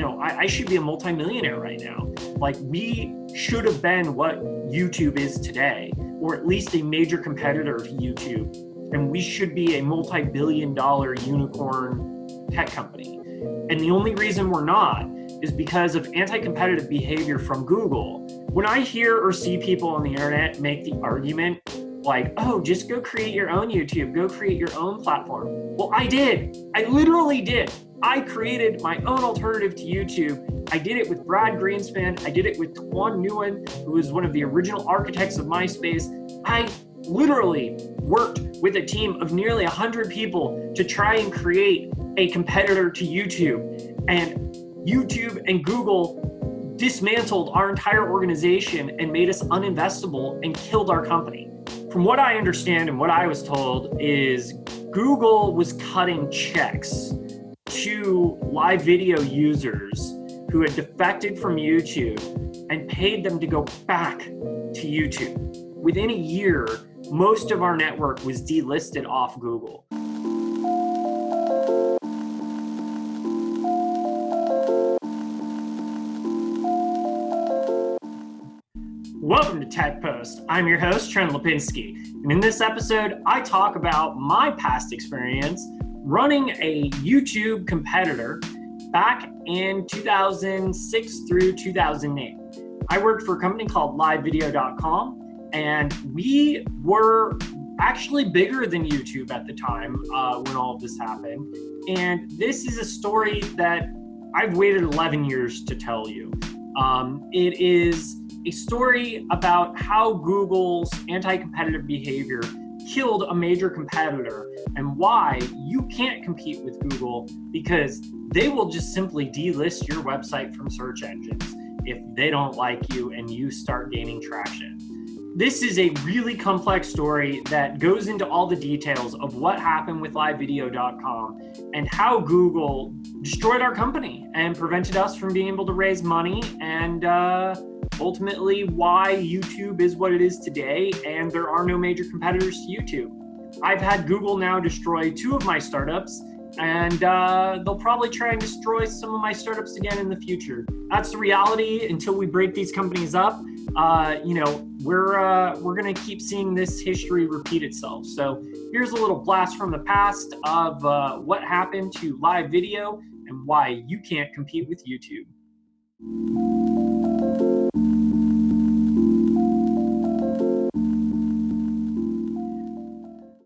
I should be a multimillionaire right now. Like, we should have been what YouTube is today, or at least a major competitor to YouTube. And we should be a multi-billion-dollar unicorn tech company. And the only reason we're not is because of anti-competitive behavior from Google. When I hear or see people on the internet make the argument like, oh, just go create your own YouTube, go create your own platform. Well, I did. I literally did. I created my own alternative to YouTube. I did it with Brad Greenspan. I did it with Tuan Nguyen, who was one of the original architects of Myspace. I literally worked with a team of nearly 100 people to try and create a competitor to YouTube. And YouTube and Google dismantled our entire organization and made us uninvestable and killed our company. From what I understand and what I was told is Google was cutting checks to live video users who had defected from YouTube and paid them to go back to YouTube. Within a year, most of our network was delisted off Google. Welcome to Tech Post. I'm your host, Trent Lipinski. And in this episode, I talk about my past experience running a YouTube competitor back in 2006 through 2008. I worked for a company called livevideo.com, and we were actually bigger than YouTube at the time when all of this happened. And this is a story that I've waited 11 years to tell you. It is a story about how Google's anti-competitive behavior killed a major competitor and why you can't compete with Google because they will just simply delist your website from search engines if they don't like you and you start gaining traction. This is a really complex story that goes into all the details of what happened with livevideo.com and how Google destroyed our company and prevented us from being able to raise money, and ultimately why YouTube is what it is today and there are no major competitors to YouTube. I've had Google now destroy 2 of my startups, and they'll probably try and destroy some of my startups again in the future. That's the reality until we break these companies up. We're gonna keep seeing this history repeat itself. So here's a little blast from the past of what happened to live video and why you can't compete with YouTube.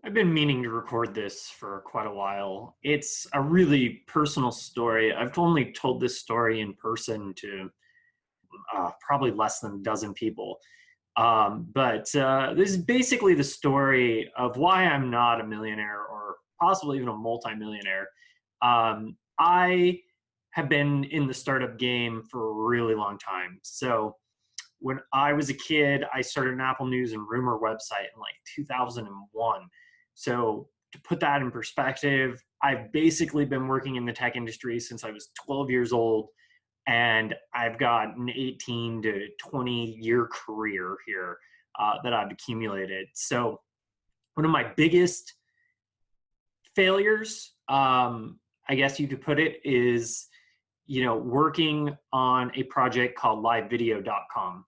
I've been meaning to record this for quite a while. It's a really personal story. I've only told this story in person to probably less than a dozen people. But this is basically the story of why I'm not a millionaire or possibly even a multimillionaire. I have been in the startup game for a really long time. So when I was a kid, I started an Apple News and Rumor website in like 2001. So to put that in perspective, I've basically been working in the tech industry since I was 12 years old. And I've got an 18 to 20 year career here that I've accumulated. So one of my biggest failures, I guess you could put it, is working on a project called livevideo.com.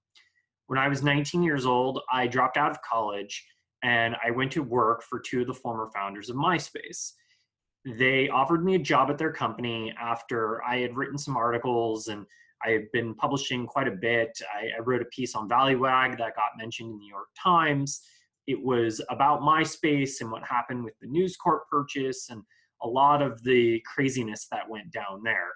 When I was 19 years old, I dropped out of college and I went to work for 2 of the former founders of Myspace. They offered me a job at their company after I had written some articles and I had been publishing quite a bit. I wrote a piece on Valleywag that got mentioned in the New York Times. It was about Myspace and what happened with the News Corp purchase and a lot of the craziness that went down there.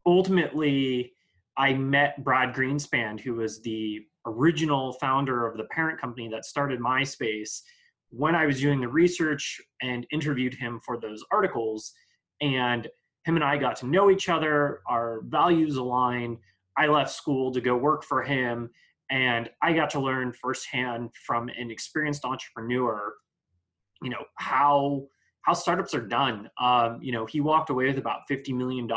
Ultimately, I met Brad Greenspan, who was the original founder of the parent company that started Myspace, when I was doing the research and interviewed him for those articles. And him and I got to know each other, our values aligned. I left school to go work for him, and I got to learn firsthand from an experienced entrepreneur, how startups are done. He walked away with about $50 million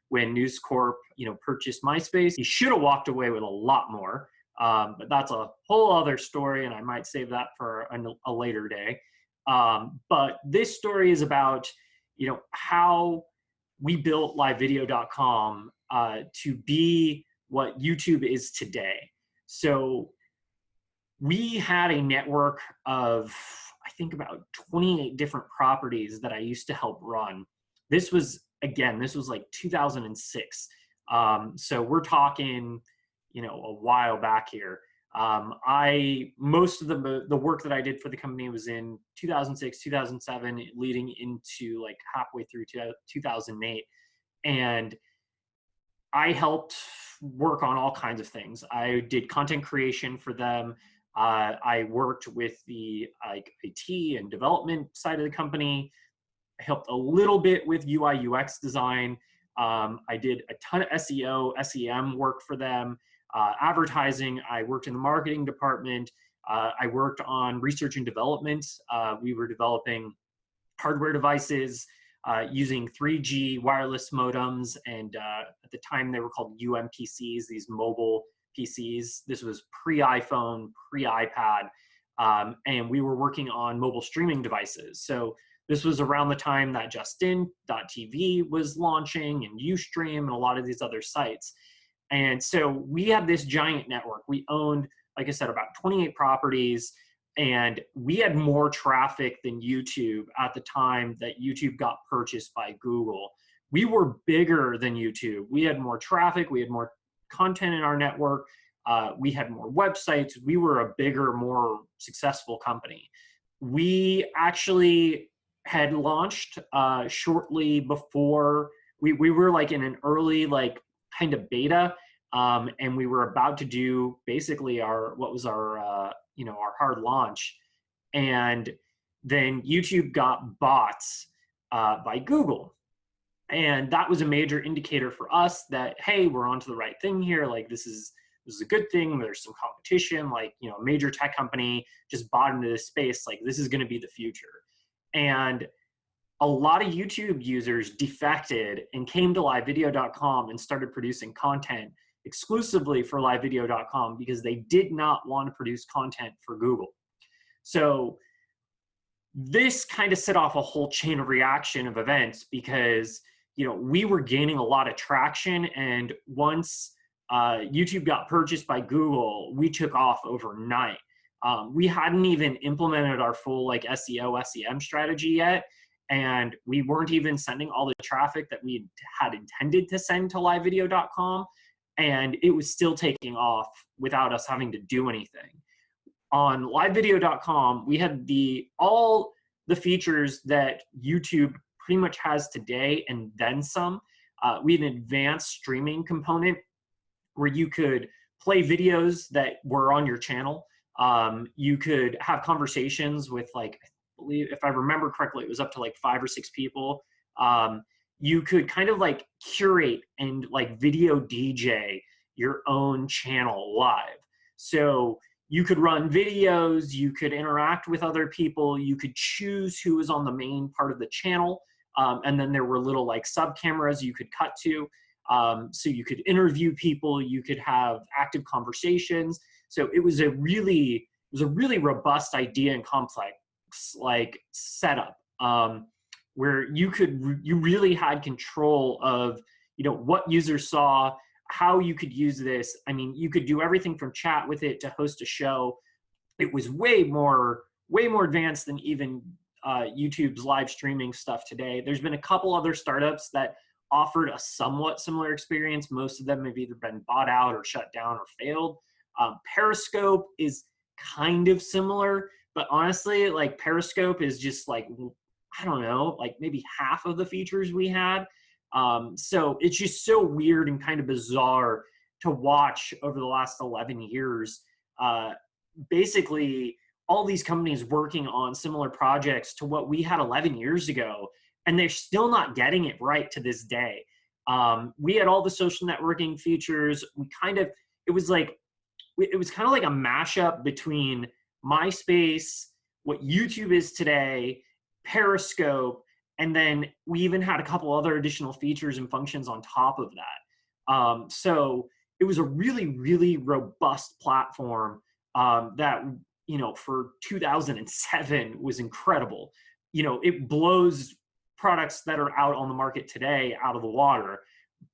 when News Corp, purchased Myspace. He should have walked away with a lot more. But that's a whole other story, and I might save that for a later day. But this story is about, how we built livevideo.com to be what YouTube is today. So we had a network of, I think, about 28 different properties that I used to help run. This was like 2006. So we're talking, a while back here. Most of the work that I did for the company was in 2006, 2007, leading into like halfway through 2008. And I helped work on all kinds of things. I did content creation for them. I worked with the IT and development side of the company. I helped a little bit with UI UX design. I did a ton of SEO, SEM work for them. Advertising, I worked in the marketing department. I worked on research and development. We were developing hardware devices using 3G wireless modems, and at the time they were called UMPCs, these mobile PCs. This was pre-iPhone, pre-iPad, and we were working on mobile streaming devices. So this was around the time that Justin.tv was launching, and Ustream, and a lot of these other sites. And so we had this giant network. We owned, like I said, about 28 properties, and we had more traffic than YouTube at the time that YouTube got purchased by Google. We were bigger than YouTube. We had more traffic. We had more content in our network. We had more websites. We were a bigger, more successful company. We actually had launched shortly before. We were like in an early kind of beta, and we were about to do basically our hard launch, and then YouTube got bought by Google, and that was a major indicator for us that, hey, we're onto the right thing here. Like this is a good thing. There's some competition. Like, a major tech company just bought into this space. Like this is going to be the future. And a lot of YouTube users defected and came to livevideo.com and started producing content exclusively for livevideo.com because they did not want to produce content for Google. So this kind of set off a whole chain of reaction of events because, we were gaining a lot of traction. And once YouTube got purchased by Google, we took off overnight. We hadn't even implemented our full SEO, SEM strategy yet. And we weren't even sending all the traffic that we had intended to send to livevideo.com. And it was still taking off without us having to do anything. On livevideo.com, we had all the features that YouTube pretty much has today and then some. We had an advanced streaming component where you could play videos that were on your channel. You could have conversations with I believe, if I remember correctly, it was up to 5 or 6 people. You could kind of curate and video DJ your own channel live. So you could run videos, you could interact with other people, you could choose who was on the main part of the channel. And then there were little sub cameras you could cut to. So you could interview people, you could have active conversations. So it was a really robust idea and complex setup, where you really had control of what users saw, how you could use this. I mean, you could do everything from chat with it to host a show. It was way more advanced than even YouTube's live streaming stuff today. There's been a couple other startups that offered a somewhat similar experience. Most of them have either been bought out or shut down or failed. Periscope is kind of similar, but honestly, Periscope is just I don't know, maybe half of the features we had. So it's just so weird and kind of bizarre to watch over the last 11 years. Basically, all these companies working on similar projects to what we had 11 years ago, and they're still not getting it right to this day. We had all the social networking features. It was kind of like a mashup between Myspace, what YouTube is today, Periscope, and then we even had a couple other additional features and functions on top of that. So it was a really robust platform that, for 2007 was incredible. It blows products that are out on the market today out of the water.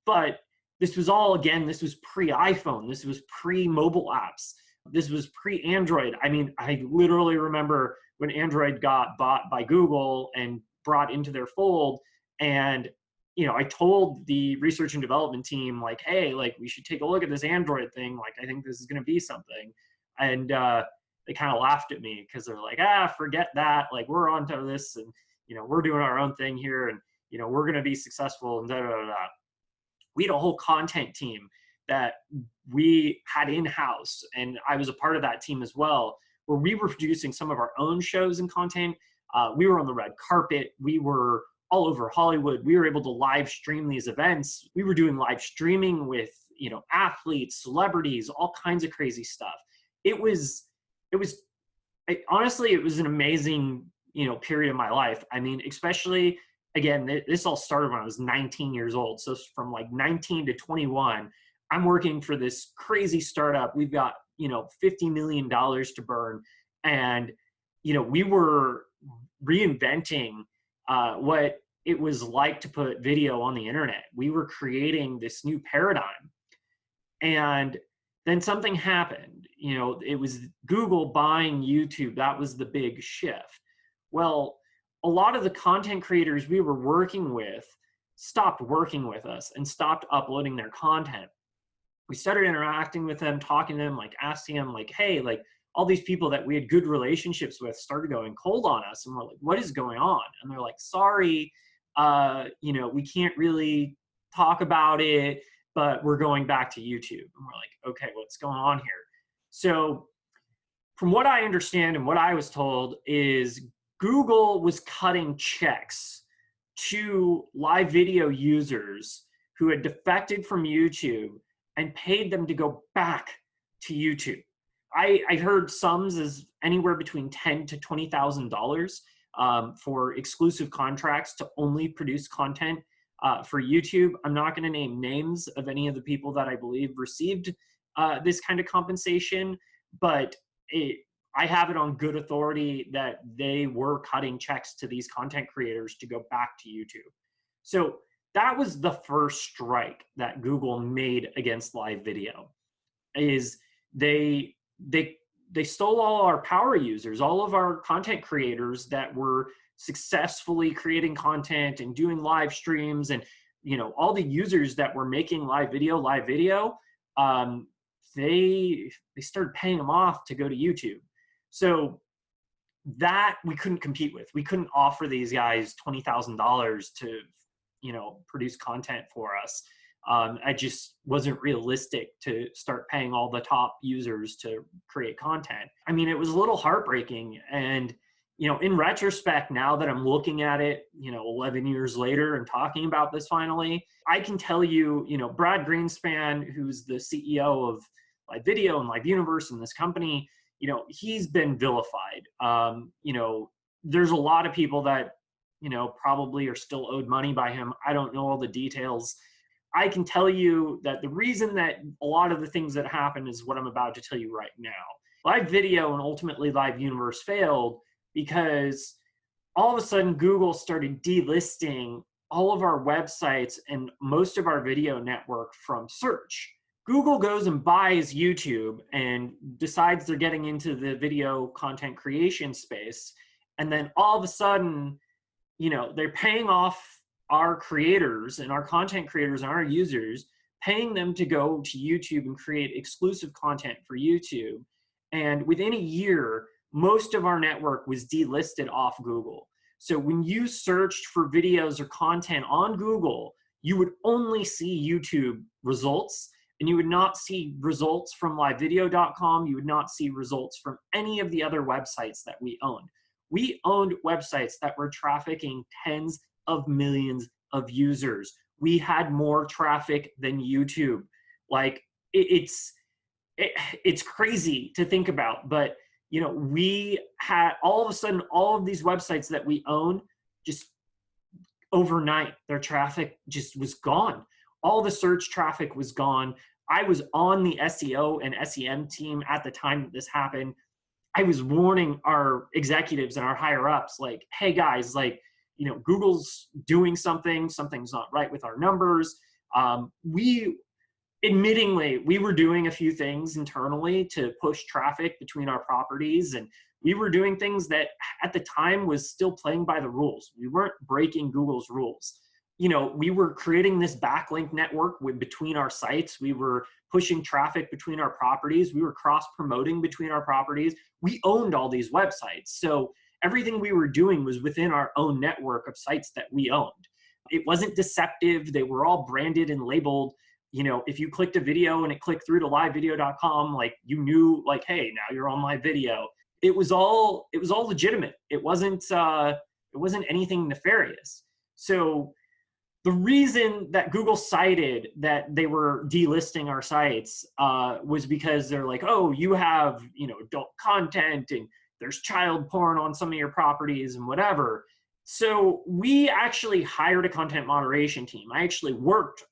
But this was all, again, this was pre-iPhone. This was pre-mobile apps. This was pre-Android. I mean, I literally remember when Android got bought by Google and brought into their fold. And, I told the research and development team, like, hey, like, we should take a look at this Android thing. Like, I think this is going to be something. And they kind of laughed at me because they're like, forget that. Like, we're on to this, and, we're doing our own thing here, and, we're going to be successful, and da da da da. We had a whole content team that we had in-house, and I was a part of that team as well, where we were producing some of our own shows and content. We were on the red carpet. We were all over Hollywood. We were able to live stream these events. We were doing live streaming with, athletes, celebrities, all kinds of crazy stuff. Honestly, it was an amazing, period of my life. I mean, especially, again, this all started when I was 19 years old. So from like 19 to 21, I'm working for this crazy startup. We've got, $50 million to burn. And, we were reinventing what it was like to put video on the internet. We were creating this new paradigm. And then something happened. It was Google buying YouTube. That was the big shift. Well, a lot of the content creators we were working with stopped working with us and stopped uploading their content. We started interacting with them, talking to them, like asking them, like, hey, like, all these people that we had good relationships with started going cold on us. And we're like, what is going on? And they're like, sorry, we can't really talk about it, but we're going back to YouTube. And we're like, okay, what's going on here? So from what I understand and what I was told is Google was cutting checks to live video users who had defected from YouTube and paid them to go back to YouTube. I heard sums as anywhere between $10,000 to $20,000 for exclusive contracts to only produce content for YouTube. I'm not going to name names of any of the people that I believe received this kind of compensation, but I have it on good authority that they were cutting checks to these content creators to go back to YouTube. So that was the first strike that Google made against live video. Is they stole all our power users, all of our content creators that were successfully creating content and doing live streams, and all the users that were making live video. They started paying them off to go to YouTube. So that we couldn't compete with. We couldn't offer these guys $20,000 to produce content for us. It just wasn't realistic to start paying all the top users to create content. I mean, it was a little heartbreaking. And, in retrospect, now that I'm looking at it, 11 years later and talking about this finally, I can tell you, Brad Greenspan, who's the CEO of Live Video and Live Universe in this company, he's been vilified. There's a lot of people that, probably are still owed money by him. I don't know all the details. I can tell you that the reason that a lot of the things that happen is what I'm about to tell you right now. Live Video and ultimately Live Universe failed because all of a sudden Google started delisting all of our websites and most of our video network from search. Google goes and buys YouTube and decides they're getting into the video content creation space. And then all of a sudden, they're paying off our creators and our content creators and our users, paying them to go to YouTube and create exclusive content for YouTube. And within a year, most of our network was delisted off Google. So when you searched for videos or content on Google, you would only see YouTube results, and you would not see results from livevideo.com. You would not see results from any of the other websites that we owned. We owned websites that were trafficking tens of millions of users. We had more traffic than YouTube. Like, it's crazy to think about, but we had all of a sudden all of these websites that we own, just overnight their traffic just was gone. All the search traffic was gone. I was on the SEO and SEM team at the time that this happened. I was warning our executives and our higher ups, like, hey guys, like, Google's doing something's not right with our numbers. We admittingly, we were doing a few things internally to push traffic between our properties, and we were doing things that at the time was still playing by the rules. We weren't breaking Google's rules. We were creating this backlink network between our sites. We were pushing traffic between our properties. We were cross-promoting between our properties. We owned all these websites. So everything we were doing was within our own network of sites that we owned. It wasn't deceptive. They were all branded and labeled. If you clicked a video and it clicked through to livevideo.com, like you knew, like, hey, now you're on live video. It was all legitimate. It wasn't anything nefarious. So the reason that Google cited that they were delisting our sites was because they're like, oh, you have, adult content and there's child porn on some of your properties and whatever. So we actually hired a content moderation team. I actually worked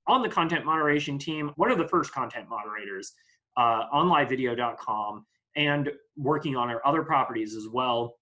on the content moderation team, one of the first content moderators on livevideo.com and working on our other properties as well.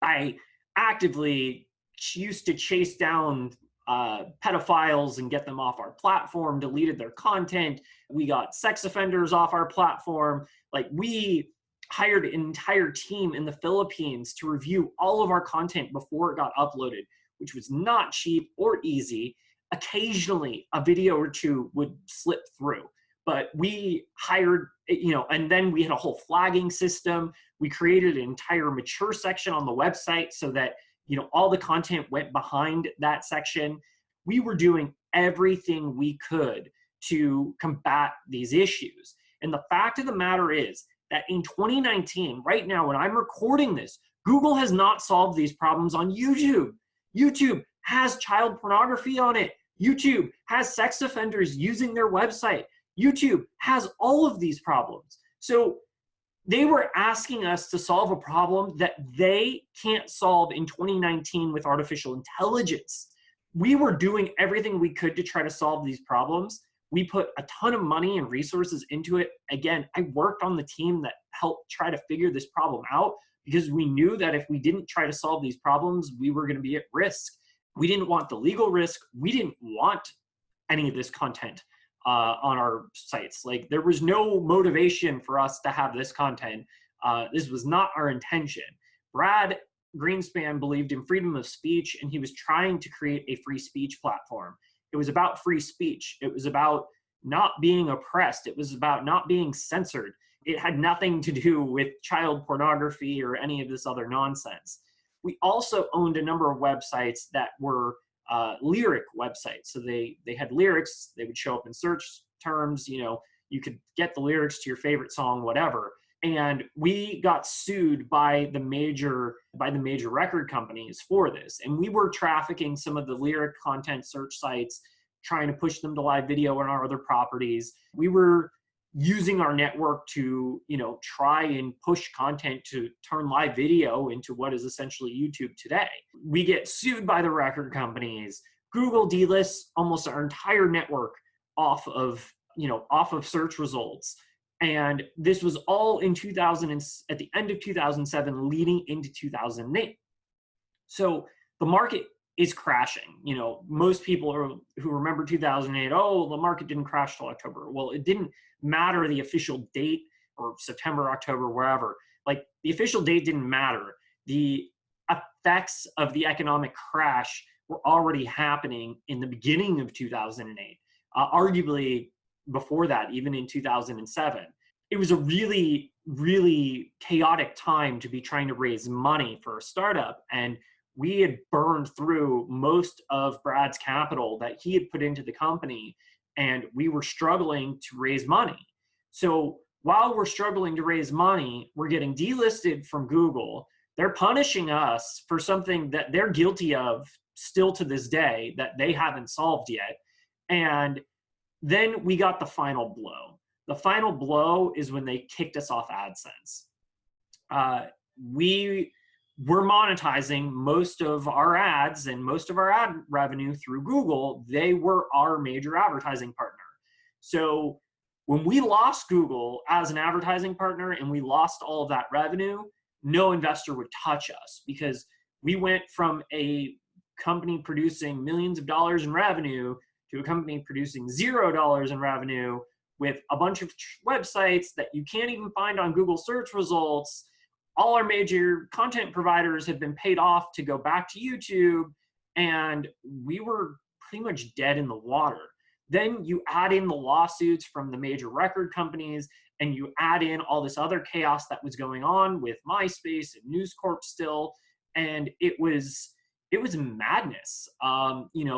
I actively used to chase down pedophiles and get them off our platform, deleted their content. We got sex offenders off our platform. Like, we hired an entire team in the Philippines to review all of our content before it got uploaded, which was not cheap or easy. Occasionally a video or two would slip through, but we hired, and then we had a whole flagging system. We created an entire mature section on the website so that, all the content went behind that section. We were doing everything we could to combat these issues. And the fact of the matter is that in 2019, right now, when I'm recording this, Google has not solved these problems on YouTube. YouTube has child pornography on it. YouTube has sex offenders using their website. YouTube has all of these problems. So they were asking us to solve a problem that they can't solve in 2019 with artificial intelligence. We were doing everything we could to try to solve these problems. We put a ton of money and resources into it. Again, I worked on the team that helped try to figure this problem out because we knew that if we didn't try to solve these problems, we were going to be at risk. We didn't want the legal risk. We didn't want any of this content on our sites. Like, there was no motivation for us to have this content. This was not our intention. Brad Greenspan believed in freedom of speech, and he was trying to create a free speech platform. It was about free speech. It was about not being oppressed. It was about not being censored. It had nothing to do with child pornography or any of this other nonsense. We also owned a number of websites that were lyric websites. So they had lyrics. They would show up in search terms. You could get the lyrics to your favorite song, whatever. And we got sued by the major record companies for this. And we were trafficking some of the lyric content search sites, trying to push them to live video on our other properties. We were using our network to, try and push content to turn live video into what is essentially YouTube today. We get sued by the record companies. Google delists almost our entire network off of search results. And this was all in at the end of 2007, leading into 2008. So the market is crashing. Most people who remember 2008, oh, the market didn't crash till October. Well, it didn't matter the official date, or September, October, wherever. Like, the official date didn't matter. The effects of the economic crash were already happening in the beginning of 2008, arguably before that, even in 2007. It was a really, really chaotic time to be trying to raise money for a startup. And we had burned through most of Brad's capital that he had put into the company, and we were struggling to raise money. So while we're struggling to raise money, we're getting delisted from Google. They're punishing us for something that they're guilty of still to this day that they haven't solved yet. And then we got the final blow. The final blow is when they kicked us off AdSense. We were monetizing most of our ads and most of our ad revenue through Google. They were our major advertising partner. So when we lost Google as an advertising partner and we lost all of that revenue, no investor would touch us, because we went from a company producing millions of dollars in revenue to a company producing $0 in revenue with a bunch of websites that you can't even find on Google search results. All our major content providers had been paid off to go back to YouTube, and we were pretty much dead in the water. Then you add in the lawsuits from the major record companies, and you add in all this other chaos that was going on with Myspace and News Corp still, and it was madness.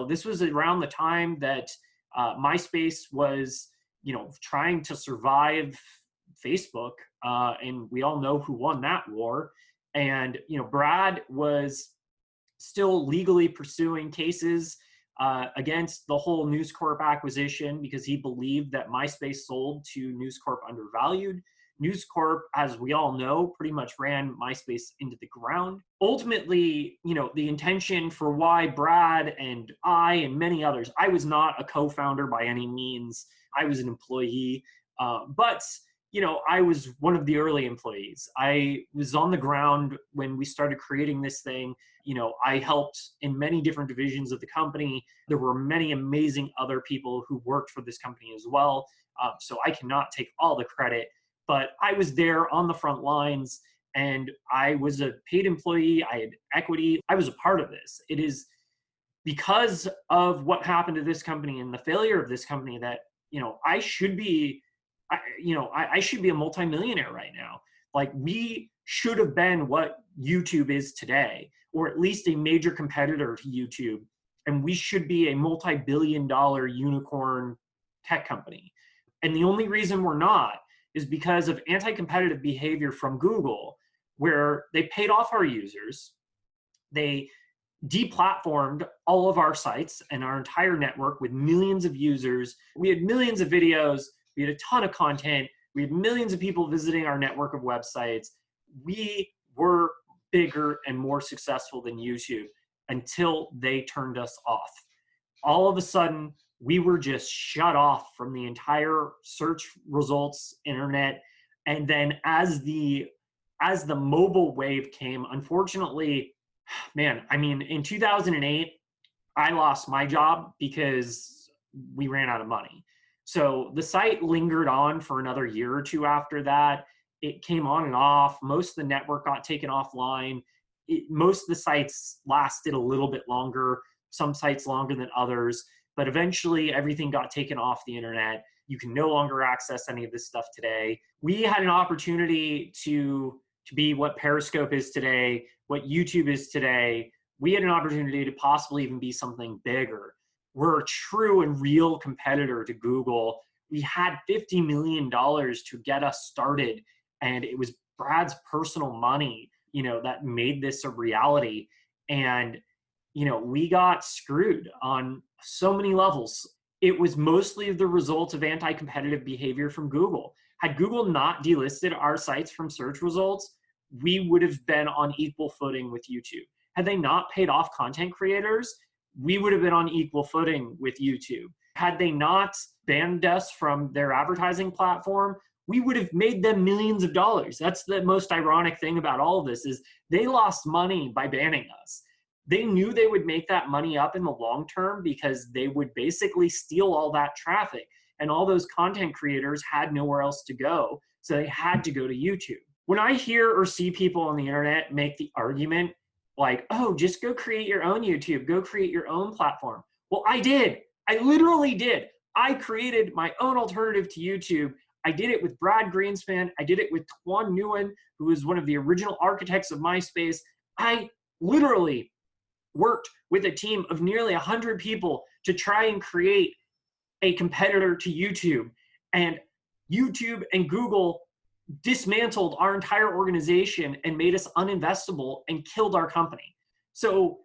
This was around the time that Myspace was, trying to survive Facebook, and we all know who won that war. And Brad was still legally pursuing cases against the whole News Corp acquisition because he believed that Myspace sold to News Corp undervalued. News Corp, as we all know, pretty much ran Myspace into the ground. Ultimately, the intention for why Brad and I and many others, I was not a co-founder by any means. I was an employee, but I was one of the early employees. I was on the ground when we started creating this thing. I helped in many different divisions of the company. There were many amazing other people who worked for this company as well. So I cannot take all the credit, but I was there on the front lines, and I was a paid employee. I had equity. I was a part of this. It is because of what happened to this company and the failure of this company that, I should be a multimillionaire right now. Like, we should have been what YouTube is today, or at least a major competitor to YouTube. And we should be a multi-billion-dollar unicorn tech company. And the only reason we're not is because of anti-competitive behavior from Google, where they paid off our users. They deplatformed all of our sites and our entire network with millions of users. We had millions of videos. We had a ton of content. We had millions of people visiting our network of websites. We were bigger and more successful than YouTube until they turned us off. All of a sudden, we were just shut off from the entire search results internet. And then as the mobile wave came, unfortunately, in 2008, I lost my job because we ran out of money. So the site lingered on for another year or two after that. It came on and off. Most of the network got taken offline. Most of the sites lasted a little bit longer, some sites longer than others, but eventually everything got taken off the internet. You can no longer access any of this stuff today. We had an opportunity to be what Periscope is today, what YouTube is today. We had an opportunity to possibly even be something bigger. We're a true and real competitor to Google. We had $50 million to get us started, and it was Brad's personal money, that made this a reality. And, we got screwed on so many levels. It was mostly the result of anti-competitive behavior from Google. Had Google not delisted our sites from search results, we would have been on equal footing with YouTube. Had they not paid off content creators, we would have been on equal footing with YouTube. Had they not banned us from their advertising platform, we would have made them millions of dollars. That's the most ironic thing about all of this, is they lost money by banning us. They knew they would make that money up in the long term because they would basically steal all that traffic, and all those content creators had nowhere else to go, so they had to go to YouTube. When I hear or see people on the internet make the argument like, oh, just go create your own YouTube, go create your own platform. Well, I did. I literally did. I created my own alternative to YouTube. I did it with Brad Greenspan. I did it with Tuan Nguyen, who was one of the original architects of MySpace. I literally worked with a team of nearly 100 people to try and create a competitor to YouTube. And YouTube and Google dismantled our entire organization and made us uninvestable and killed our company. So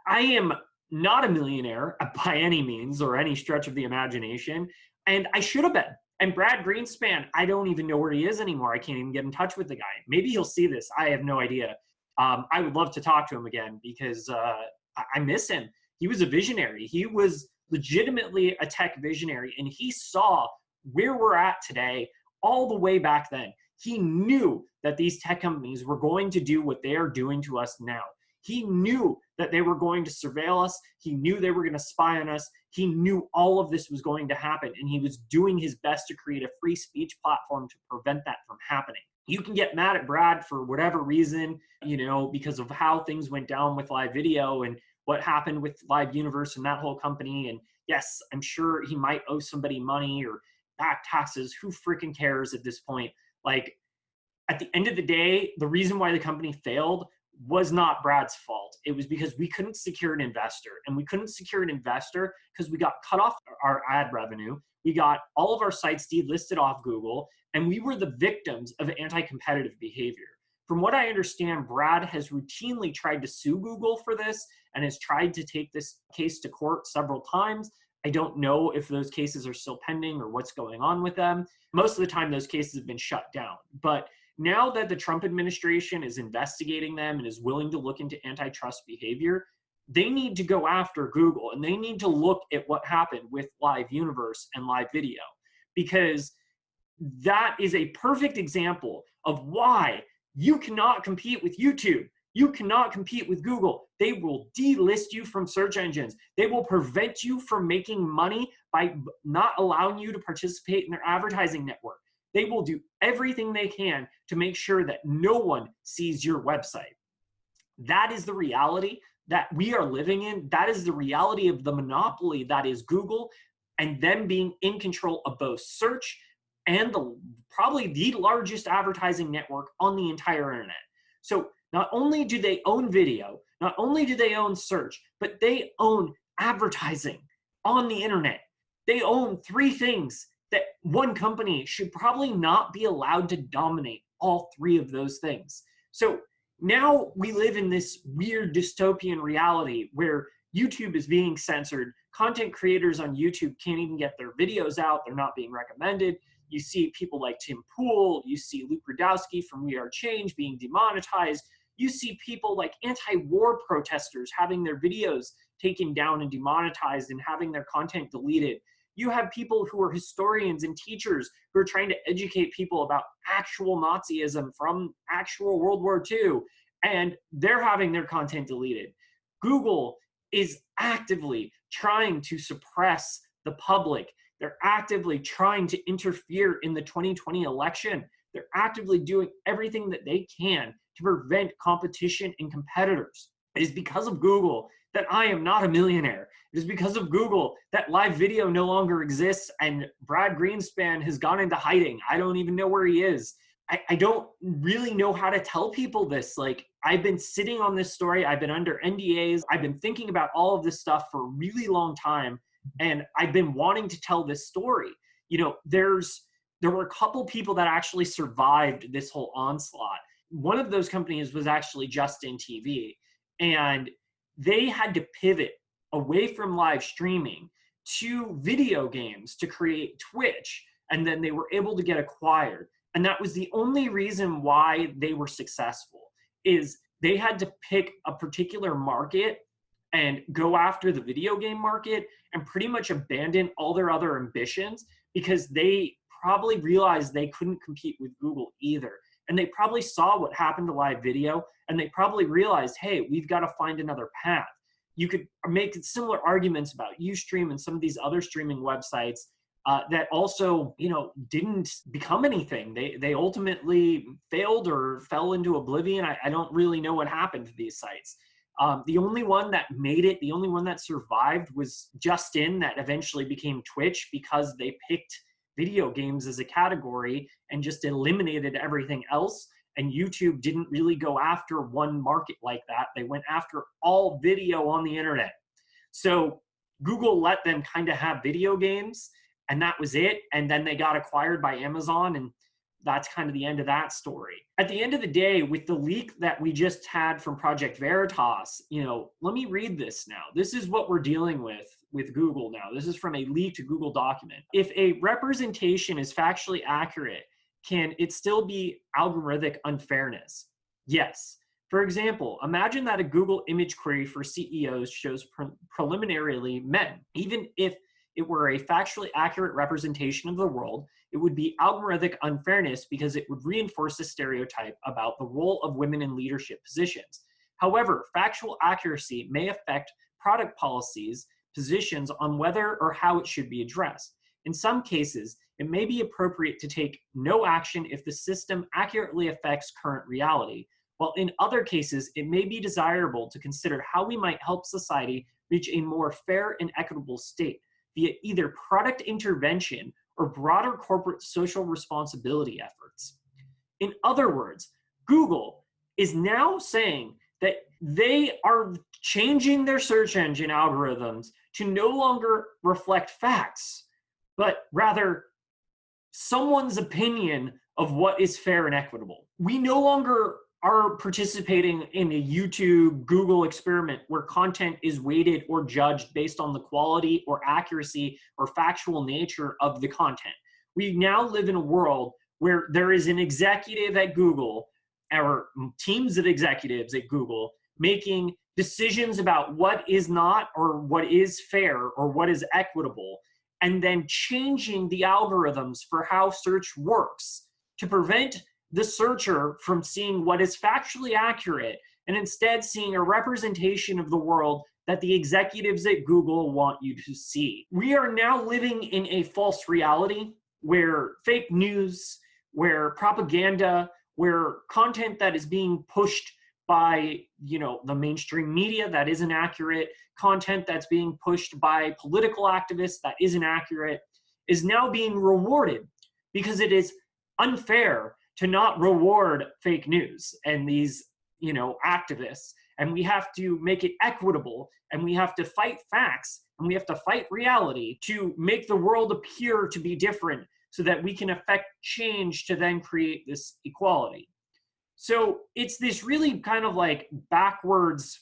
I am not a millionaire by any means or any stretch of the imagination, and I should have been. And Brad Greenspan, I don't even know where he is anymore. I can't even get in touch with the guy. Maybe he'll see this. I have no idea. I would love to talk to him again because I miss him. He was a visionary. He was legitimately a tech visionary, and he saw where we're at today all the way back then. He knew that these tech companies were going to do what they are doing to us now. He knew that they were going to surveil us. He knew they were going to spy on us. He knew all of this was going to happen, and he was doing his best to create a free speech platform to prevent that from happening. You can get mad at Brad for whatever reason, because of how things went down with live video and what happened with Live Universe and that whole company. And yes, I'm sure he might owe somebody money or back taxes. Who freaking cares at this point? Like, at the end of the day, the reason why the company failed was not Brad's fault. It was because we couldn't secure an investor. And we couldn't secure an investor because we got cut off our ad revenue. We got all of our sites delisted off Google, and we were the victims of anti-competitive behavior. From what I understand, Brad has routinely tried to sue Google for this and has tried to take this case to court several times. I don't know if those cases are still pending or what's going on with them. Most of the time, those cases have been shut down. But now that the Trump administration is investigating them and is willing to look into antitrust behavior, they need to go after Google, and they need to look at what happened with Live Universe and live video, because that is a perfect example of why you cannot compete with YouTube. You cannot compete with Google. They will delist you from search engines. They will prevent you from making money by not allowing you to participate in their advertising network. They will do everything they can to make sure that no one sees your website. That is the reality that we are living in. That is the reality of the monopoly that is Google, and them being in control of both search and probably the largest advertising network on the entire internet. So not only do they own video, not only do they own search, but they own advertising on the internet. They own three things that one company should probably not be allowed to dominate all three of those things. So now we live in this weird dystopian reality where YouTube is being censored. Content creators on YouTube can't even get their videos out. They're not being recommended. You see people like Tim Pool. You see Luke Rudkowski from We Are Change being demonetized. You see people like anti-war protesters having their videos taken down and demonetized and having their content deleted. You have people who are historians and teachers who are trying to educate people about actual Nazism from actual World War II, and they're having their content deleted. Google is actively trying to suppress the public. They're actively trying to interfere in the 2020 election. They're actively doing everything that they can to prevent competition and competitors. It is because of Google that I am not a millionaire. It is because of Google that live video no longer exists and Brad Greenspan has gone into hiding. I don't even know where he is. I don't really know how to tell people this. Like, I've been sitting on this story. I've been under NDAs. I've been thinking about all of this stuff for a really long time. And I've been wanting to tell this story. There were a couple people that actually survived this whole onslaught. One of those companies was actually Justin TV. And they had to pivot away from live streaming to video games to create Twitch. And then they were able to get acquired. And that was the only reason why they were successful, is they had to pick a particular market and go after the video game market and pretty much abandon all their other ambitions, because they probably realized they couldn't compete with Google either. And they probably saw what happened to live video, and they probably realized, hey, we've got to find another path. You could make similar arguments about Ustream and some of these other streaming websites that also, didn't become anything. They ultimately failed or fell into oblivion. I don't really know what happened to these sites. The only one that made it, the only one that survived was Justin, that eventually became Twitch, because they picked video games as a category and just eliminated everything else. And YouTube didn't really go after one market like that. They went after all video on the internet. So Google let them kind of have video games, and that was it. And then they got acquired by Amazon, and that's kind of the end of that story. At the end of the day, with the leak that we just had from Project Veritas, let me read this now. This is what we're dealing with Google now. This is from a leaked Google document. If a representation is factually accurate, can it still be algorithmic unfairness? Yes. For example, imagine that a Google image query for CEOs shows preliminarily men. Even if it were a factually accurate representation of the world, it would be algorithmic unfairness because it would reinforce a stereotype about the role of women in leadership positions. However, factual accuracy may affect product policies, positions on whether or how it should be addressed. In some cases, it may be appropriate to take no action if the system accurately affects current reality, while in other cases, it may be desirable to consider how we might help society reach a more fair and equitable state via either product intervention or broader corporate social responsibility efforts. In other words, Google is now saying that they are changing their search engine algorithms to no longer reflect facts, but rather someone's opinion of what is fair and equitable. We no longer are participating in a YouTube, Google experiment where content is weighted or judged based on the quality or accuracy or factual nature of the content. We now live in a world where there is an executive at Google or teams of executives at Google making decisions about what is not or what is fair or what is equitable, and then changing the algorithms for how search works to prevent the searcher from seeing what is factually accurate and instead seeing a representation of the world that the executives at Google want you to see. We are now living in a false reality where fake news, where propaganda, where content that is being pushed by, the mainstream media that isn't accurate, content that's being pushed by political activists that isn't accurate, is now being rewarded because it is unfair to not reward fake news and these, activists. And we have to make it equitable, and we have to fight facts, and we have to fight reality to make the world appear to be different so that we can affect change to then create this equality. So it's this really kind of like backwards,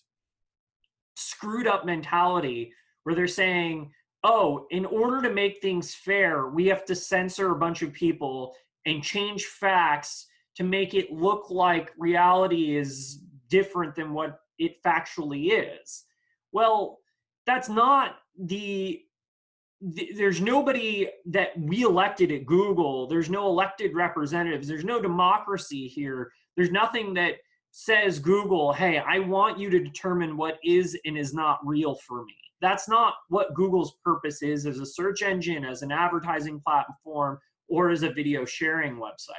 screwed up mentality where they're saying, oh, in order to make things fair, we have to censor a bunch of people and change facts to make it look like reality is different than what it factually is. Well, that's not there's nobody that we elected at Google. There's no elected representatives. There's no democracy here. There's nothing that says, Google, hey, I want you to determine what is and is not real for me. That's not what Google's purpose is as a search engine, as an advertising platform, or as a video sharing website.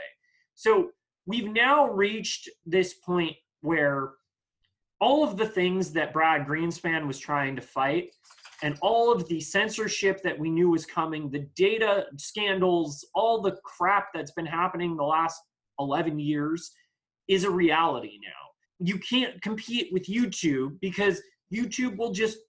So we've now reached this point where all of the things that Brad Greenspan was trying to fight and all of the censorship that we knew was coming, the data scandals, all the crap that's been happening the last 11 years is a reality now. You can't compete with YouTube because YouTube will just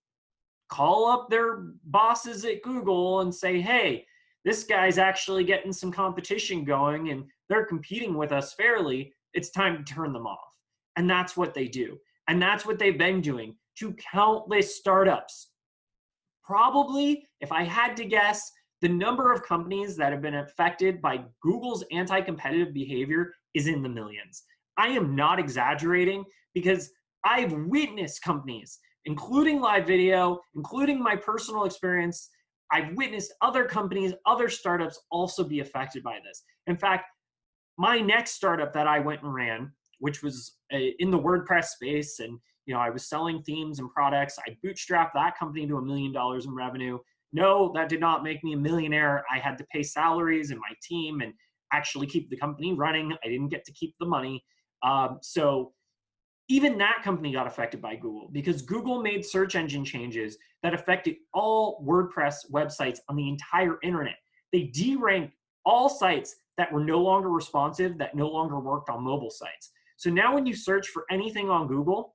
call up their bosses at Google and say, hey, this guy's actually getting some competition going and they're competing with us fairly. It's time to turn them off. And that's what they do. And that's what they've been doing to countless startups. Probably, if I had to guess, the number of companies that have been affected by Google's anti-competitive behavior is in the millions. I am not exaggerating because I've witnessed companies, including live video, including my personal experience. I've witnessed other companies, other startups also be affected by this. In fact, my next startup that I went and ran, which was in the WordPress space, and I was selling themes and products. I bootstrapped that company to $1 million in revenue. No, that did not make me a millionaire. I had to pay salaries and my team and actually keep the company running. I didn't get to keep the money. So even that company got affected by Google because Google made search engine changes that affected all WordPress websites on the entire internet. They deranked all sites that were no longer responsive, that no longer worked on mobile sites. So now when you search for anything on Google,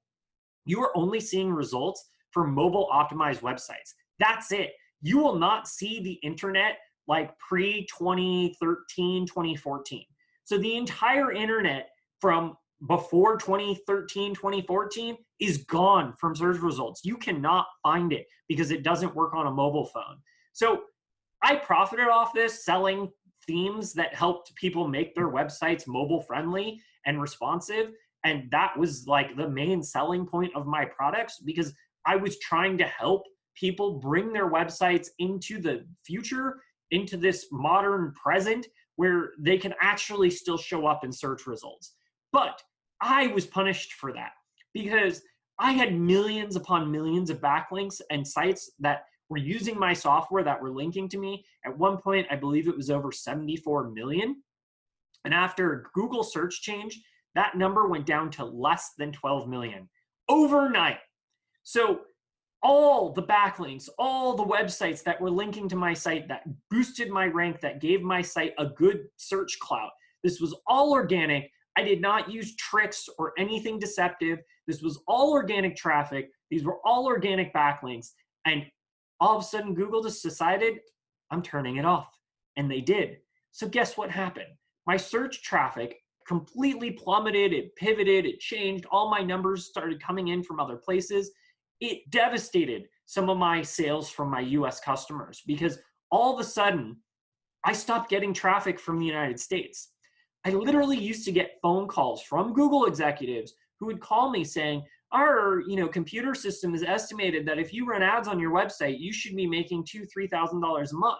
you are only seeing results for mobile optimized websites. That's it. You will not see the internet like pre-2013, 2014. So the entire internet from before 2013, 2014 is gone from search results. You cannot find it because it doesn't work on a mobile phone. So I profited off this selling themes that helped people make their websites mobile friendly and responsive. And that was like the main selling point of my products because I was trying to help people bring their websites into the future, into this modern present where they can actually still show up in search results. But I was punished for that because I had millions upon millions of backlinks and sites that were using my software that were linking to me. At one point, I believe it was over 74 million. And after Google search change, that number went down to less than 12 million overnight. So all the backlinks, all the websites that were linking to my site that boosted my rank, that gave my site a good search clout, this was all organic. I did not use tricks or anything deceptive. This was all organic traffic. These were all organic backlinks. And all of a sudden, Google just decided, I'm turning it off. And they did. So guess what happened? My search traffic completely plummeted. It pivoted. It changed. All my numbers started coming in from other places. It devastated some of my sales from my US customers because all of a sudden, I stopped getting traffic from the United States. I literally used to get phone calls from Google executives who would call me saying, our computer system is estimated that if you run ads on your website, you should be making $2,000, $3,000 a month.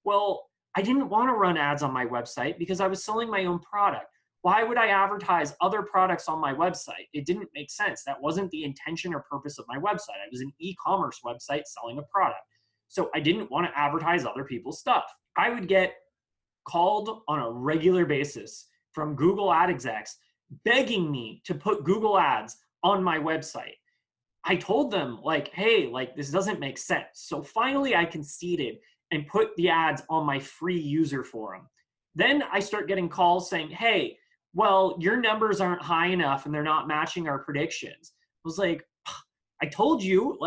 Well, I didn't want to run ads on my website because I was selling my own product. Why would I advertise other products on my website? It didn't make sense. That wasn't the intention or purpose of my website. I was an e-commerce website selling a product. So I didn't want to advertise other people's stuff. I would get called on a regular basis from Google ad execs begging me to put Google ads on my website. I told them hey, this doesn't make sense. So finally I conceded and put the ads on my free user forum. Then I start getting calls saying, hey, well, your numbers aren't high enough and they're not matching our predictions. I was like, I told you,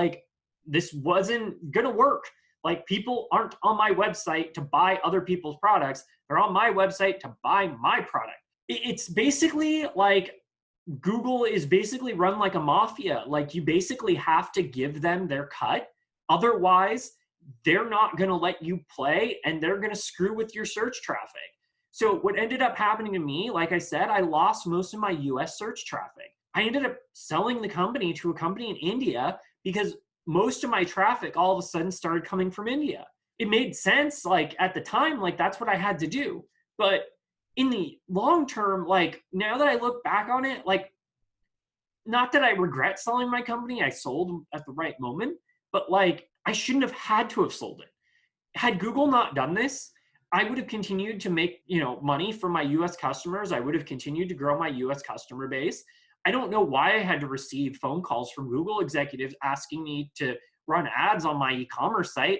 this wasn't gonna work. People aren't on my website to buy other people's products. They're on my website to buy my product. It's basically Google is basically run like a mafia. You basically have to give them their cut. Otherwise, they're not going to let you play and they're going to screw with your search traffic. So what ended up happening to me, like I said, I lost most of my US search traffic. I ended up selling the company to a company in India because most of my traffic all of a sudden started coming from India. It made sense, at the time, that's what I had to do. But in the long term, now that I look back on it, not that I regret selling my company, I sold at the right moment, but I shouldn't have had to have sold it. Had Google not done this, I would have continued to make, money from my US customers. I would have continued to grow my US customer base. I don't know why I had to receive phone calls from Google executives asking me to run ads on my e-commerce site.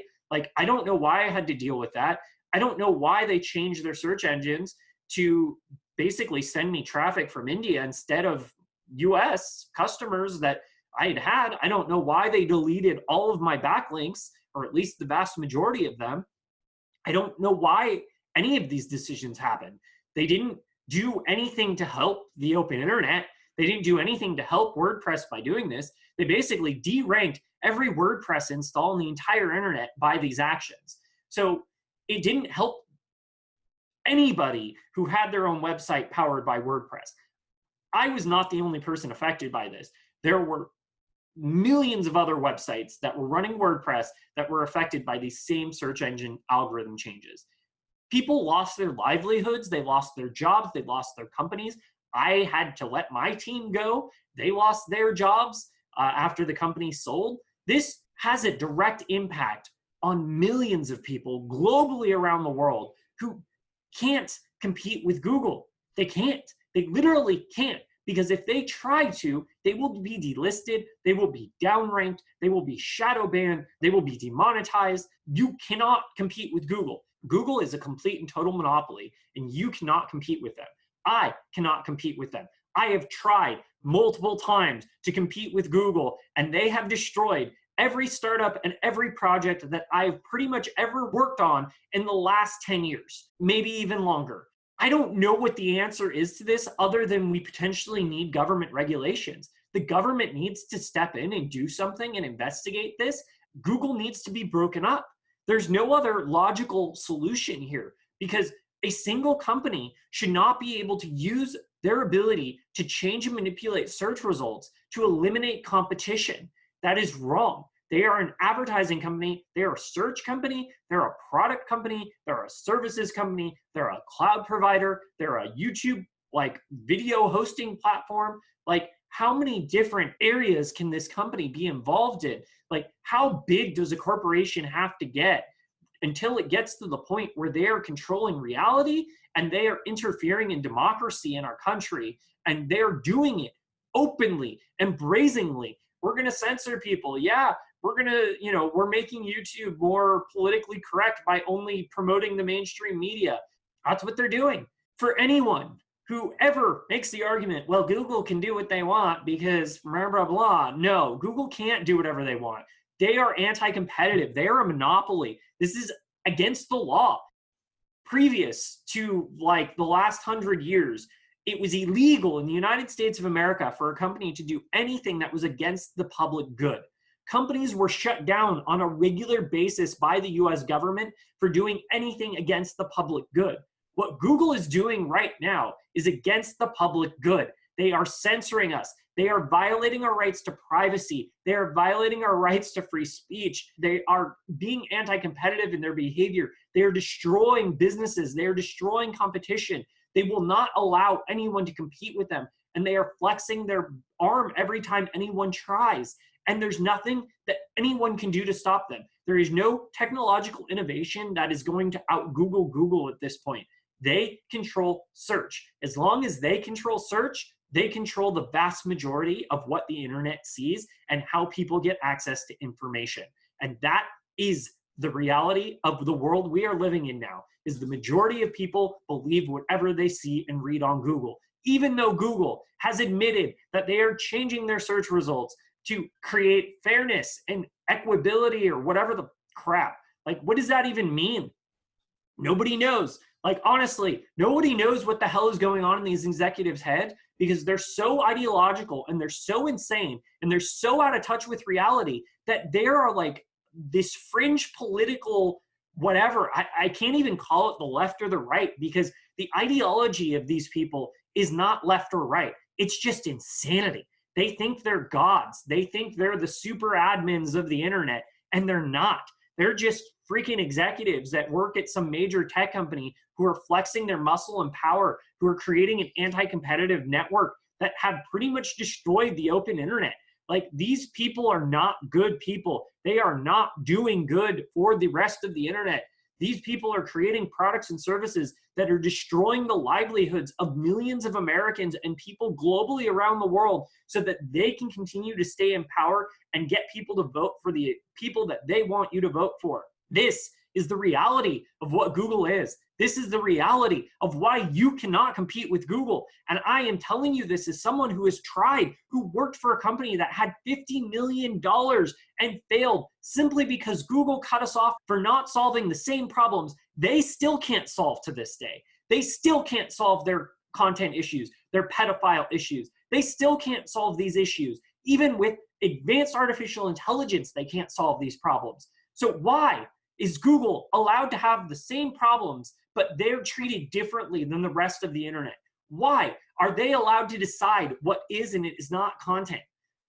I don't know why I had to deal with that. I don't know why they changed their search engines to basically send me traffic from India instead of US customers that I had had. I don't know why they deleted all of my backlinks, or at least the vast majority of them. I don't know why any of these decisions happened. They didn't do anything to help the open internet. They didn't do anything to help WordPress by doing this. They basically deranked every WordPress install on the entire internet by these actions. So it didn't help anybody who had their own website powered by WordPress. I was not the only person affected by this. There were millions of other websites that were running WordPress that were affected by these same search engine algorithm changes. People lost their livelihoods, they lost their jobs, they lost their companies. I had to let my team go. They lost their jobs after the company sold. This has a direct impact on millions of people globally around the world who can't compete with Google. They can't. They literally can't. Because if they try to, they will be delisted, they will be downranked, they will be shadow banned, they will be demonetized. You cannot compete with Google. Google is a complete and total monopoly, and you cannot compete with them. I cannot compete with them. I have tried multiple times to compete with Google, and they have destroyed every startup and every project that I've pretty much ever worked on in the last 10 years, maybe even longer. I don't know what the answer is to this other than we potentially need government regulations. The government needs to step in and do something and investigate this. Google needs to be broken up. There's no other logical solution here because a single company should not be able to use their ability to change and manipulate search results to eliminate competition. That is wrong. They are an advertising company, they're a search company, they're a product company, they're a services company, they're a cloud provider, they're a YouTube video hosting platform. how many different areas can this company be involved in? Like, how big does a corporation have to get until it gets to the point where they are controlling reality and they are interfering in democracy in our country, and they're doing it openly and brazenly? We're going to censor people. Yeah, we're going to, we're making YouTube more politically correct by only promoting the mainstream media. That's what they're doing. For anyone who ever makes the argument, well, Google can do what they want because blah, blah, blah. No, Google can't do whatever they want. They are anti-competitive. They are a monopoly. This is against the law. Previous to like the last 100 years, it was illegal in the United States of America for a company to do anything that was against the public good. Companies were shut down on a regular basis by the US government for doing anything against the public good. What Google is doing right now is against the public good. They are censoring us. They are violating our rights to privacy. They are violating our rights to free speech. They are being anti-competitive in their behavior. They are destroying businesses. They are destroying competition. They will not allow anyone to compete with them. And they are flexing their arm every time anyone tries. And there's nothing that anyone can do to stop them. There is no technological innovation that is going to out-Google Google at this point. They control search. As long as they control search, they control the vast majority of what the internet sees and how people get access to information. And that is the reality of the world we are living in now, is the majority of people believe whatever they see and read on Google. Even though Google has admitted that they are changing their search results to create fairness and equability or whatever the crap. Like, what does that even mean? Nobody knows. Like, honestly, nobody knows what the hell is going on in these executives' heads, because they're so ideological and they're so insane and they're so out of touch with reality that they are like this fringe political whatever. I can't even call it the left or the right, because the ideology of these people is not left or right. It's just insanity. They think they're gods. They think they're the super admins of the internet, and they're not. They're just freaking executives that work at some major tech company who are flexing their muscle and power, who are creating an anti-competitive network that have pretty much destroyed the open internet. Like, these people are not good people. They are not doing good for the rest of the internet. These people are creating products and services that are destroying the livelihoods of millions of Americans and people globally around the world so that they can continue to stay in power and get people to vote for the people that they want you to vote for. This is the reality of what Google is. This is the reality of why you cannot compete with Google. And I am telling you this as someone who has tried, who worked for a company that had $50 million and failed simply because Google cut us off for not solving the same problems they still can't solve to this day. They still can't solve their content issues, their pedophile issues. They still can't solve these issues. Even with advanced artificial intelligence, they can't solve these problems. So why is Google allowed to have the same problems, but they're treated differently than the rest of the internet? Why are they allowed to decide what is and is not content?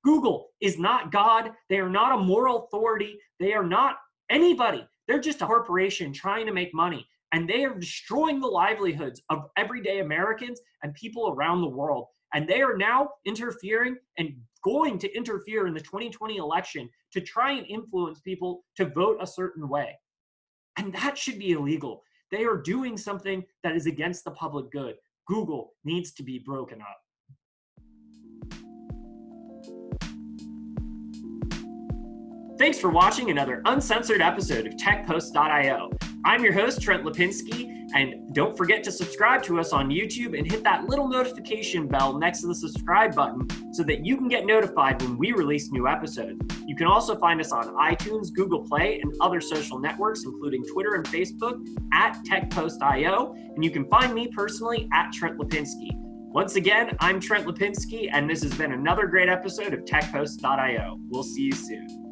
Google is not God. They are not a moral authority. They are not anybody. They're just a corporation trying to make money. And they are destroying the livelihoods of everyday Americans and people around the world. And they are now interfering and going to interfere in the 2020 election to try and influence people to vote a certain way. And that should be illegal. They are doing something that is against the public good. Google needs to be broken up. Thanks for watching another uncensored episode of TechPost.io. I'm your host, Trent Lipinski, and don't forget to subscribe to us on YouTube and hit that little notification bell next to the subscribe button so that you can get notified when we release new episodes. You can also find us on iTunes, Google Play, and other social networks, including Twitter and Facebook, at TechPost.io, and you can find me personally at Trent Lipinski. Once again, I'm Trent Lipinski, and this has been another great episode of TechPost.io. We'll see you soon.